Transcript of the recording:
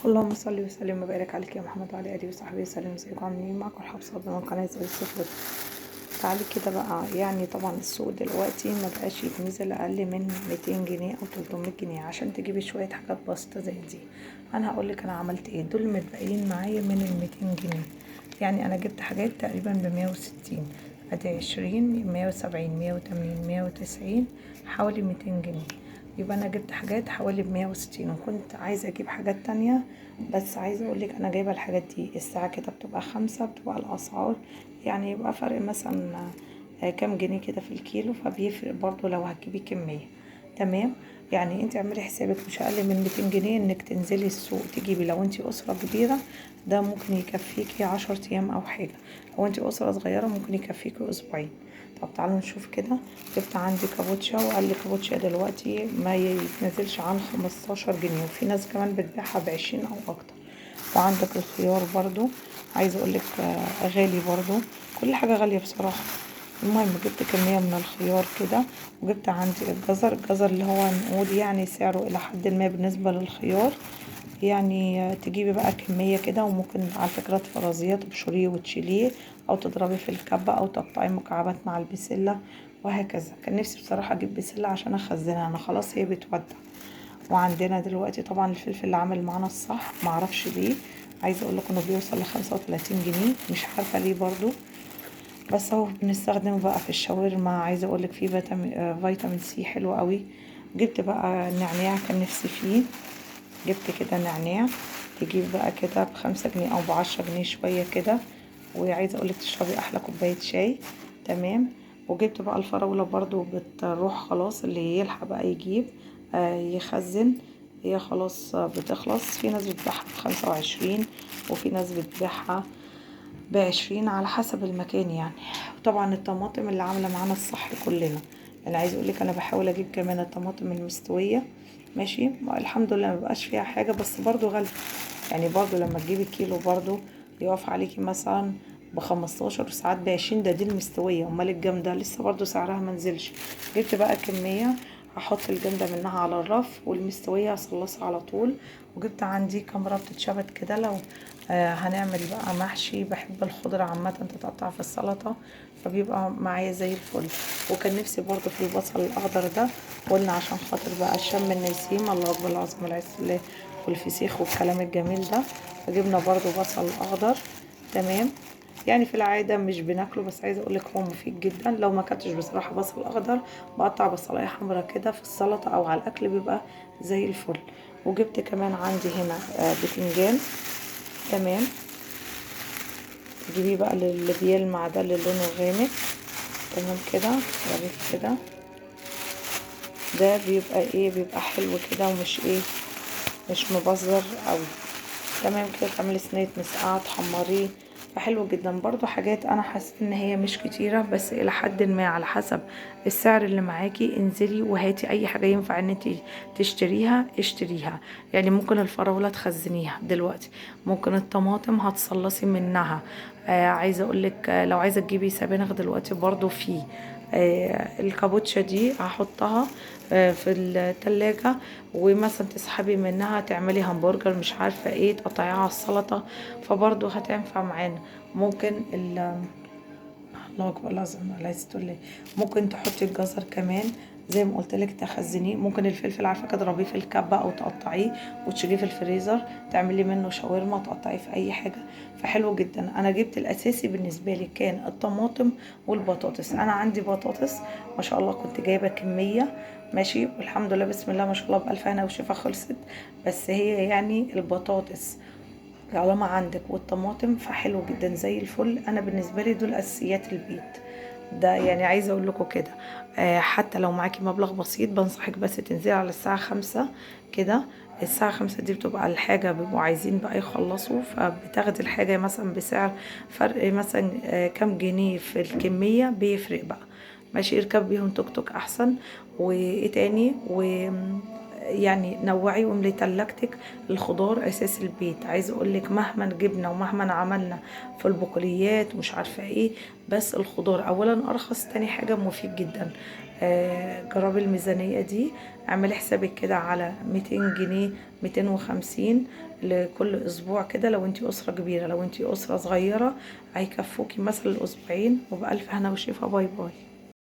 اللهم صل وسلم وبارك عليك يا محمد وعلى اله وصحبه وسلم. ازيكم عاملين؟ معكم حفصه من قناه زي الصفر. تعالي كده بقى، يعني طبعا السوق دلوقتي ما بقاش يتنزل اقل من 200 جنيه او 300 جنيه عشان تجيبي شويه حاجات بسيطه زي دي. انا هقول لك انا عملت ايه. دول متبقيين معايا من ال 200 جنيه، يعني انا جبت حاجات تقريبا ب 160، ادي 20 170 180 190 حوالي 200 جنيه. يبقى انا جبت حاجات حوالي ب160، وكنت عايزه اجيب حاجات تانية، بس عايزه اقولك انا جايبه الحاجات دي الساعه كده بتبقى 5، بتبقى الاسعار يعني يبقى فرق مثلا كام جنيه كده في الكيلو، فبيفرق برضو لو هتجيبي كميه. تمام، يعني انت اعملي حسابك مش اقل من 200 جنيه انك تنزلي السوق تجيبي. لو انت اسره كبيره ده ممكن يكفيكي 10 ايام او حاجه، لو انت اسره صغيره ممكن يكفيكي اسبوعين. طب تعالوا نشوف كده. جبت عندي كابوتشا، وقال لي كابوتشا دلوقتي ما يتنزلش عن 15 جنيه، وفي ناس كمان بتبيعها ب20 او اكتر. وعندك الخيار برضو، عايزه اقولك غالي برضو، كل حاجه غاليه بصراحه. المهم جبت كميه من الخيار كده، وجبت عندي الجزر اللي هو نقول يعني سعره الى حد ما بالنسبه للخيار، يعني تجيبي بقى كمية كده. وممكن على فكرة تفرزيه تبشريه وتشيليه، او تضربيه في الكبة، او تقطعي مكعبات مع البسلة، وهكذا. كان نفسي بصراحة اجيب بسلة عشان اخزنها، انا خلاص هي بتودع. وعندنا دلوقتي طبعا الفلفل اللي عامل معانا الصح، معرفش ليه، عايزه اقول لك انه بيوصل ل35 جنيه، مش عارفه ليه برضو، بس اهو بنستخدمه بقى في الشاورما. عايزه اقول لك فيه فيتامين سي حلو قوي. جبت بقى نعناع كان نفسي فيه، جبت كده نعناع، تجيب بقى كده ب5 جنيه او ب10 جنيه شوية كده، وعايزة اقولك تشربي احلى كوباية شاي. تمام. وجبت بقى الفراولة برضو بتروح خلاص، اللي يلحق بقى يجيب يخزن، هي خلاص بتخلص. في ناس بتبيعها ب25، وفي ناس بتبيعها ب20 على حسب المكان يعني. وطبعا الطماطم اللي عاملة معانا الصح كلنا، انا عايز اقولك انا بحاول اجيب كمان الطماطم المستوية، ماشي. الحمد لله مبقاش فيها حاجة، بس برضو غالية، يعني برضو لما تجيبي كيلو برضو يقف عليكي مثلا ب15 وساعات ب20، دي المستوية. امال الجامدة لسه برضو سعرها منزلش. جبت بقى كمية، هحط الجامدة منها على الرف، والمستوية هصلصها على طول. وجبت عندي كاميرا بتتشبت كده، لو هنعمل بقى محشي، بحب الخضرة عامة تتقطع في السلطة، فبيبقى معايا زي الفل. وكان نفسي برضو في البصل الاخضر ده، قلنا عشان خاطر بقى شم النسيم، الله اكبر العظيم العسل والفسيخ والكلام الجميل ده، فجبنا برضو بصل اخضر. تمام، يعني في العادة مش بناكله، بس عايزة اقولك هو مفيد جدا. لو ما كنتش بصراحة بصل اخضر، بقطع بصلاية حمرا كده في السلطة او على الاكل، بيبقى زي الفل. وجبت كمان عندي هنا بتنجان. تمام، تجيبيه بقى اللي بيلمع ده اللي لونه غامق. تمام كده، ظريف كده، ده بيبقى ايه، بيبقى حلو كده، ومش ايه، مش مبذر قوي. تمام كده، تعملي صينيه مسقعه تحمريه، فحلو جدا. برضو حاجات انا حاسه ان هي مش كتيره، بس الى حد ما على حسب السعر اللي معاكي انزلي وهاتي اي حاجه ينفع ان انت تشتريها اشتريها. يعني ممكن الفراوله تخزنيها دلوقتي، ممكن الطماطم هتصلصي منها. عايزه اقولك لو عايزه تجيبي سبانخ دلوقتي برضو في الكابوتشا دي هحطها في التلاجة، ومثلا تسحبي منها تعملي همبرجر مش عارفة ايه، تقطعيها على السلطة، فبرضه هتنفع معانا. ممكن الله اكبر العظيم عايزه تقول لي، ممكن تحطي الجزر كمان زي ما قلت لك تخزنيه. ممكن الفلفل على فكره تضربيه في الكبه او تقطعيه وتشيليه في الفريزر، تعملي منه شاورما، تقطعيه في اي حاجه، فحلو جدا. انا جبت الاساسي بالنسبه لي كان الطماطم والبطاطس. انا عندي بطاطس ما شاء الله، كنت جايبه كميه، ماشي، والحمد لله بسم الله ما شاء الله بالف هنا وشفا خلصت. بس هي يعني البطاطس طالما عندك والطماطم فحلو جدا زي الفل. انا بالنسبه لي دول اساسيات البيت ده، يعني عايزه اقول لكم كده. حتى لو معاكي مبلغ بسيط بنصحك بس تنزلي على الساعه 5 كده. الساعه 5 دي بتبقى الحاجه بيبقوا عايزين بقى يخلصوا، فبتاخدي الحاجه مثلا بسعر فرق مثلا كام جنيه في الكميه، بيفرق بقى. ماشي، اركب بيهم توك توك احسن. وايه تاني، يعني نوعي واملي تلاجتك. الخضار اساس البيت. عايزه اقولك مهما جبنا ومهما عملنا في البقوليات ومش عارفه ايه، بس الخضار اولا ارخص، تاني حاجه مفيد جدا. جربي الميزانيه دي، اعملي حسابك كده على 200 جنيه 250 لكل اسبوع كده، لو انتي اسره كبيره. لو انتي اسره صغيره هيكفوكي مثلا الاسبوعين، وبألف هنا وشفا. باي باي.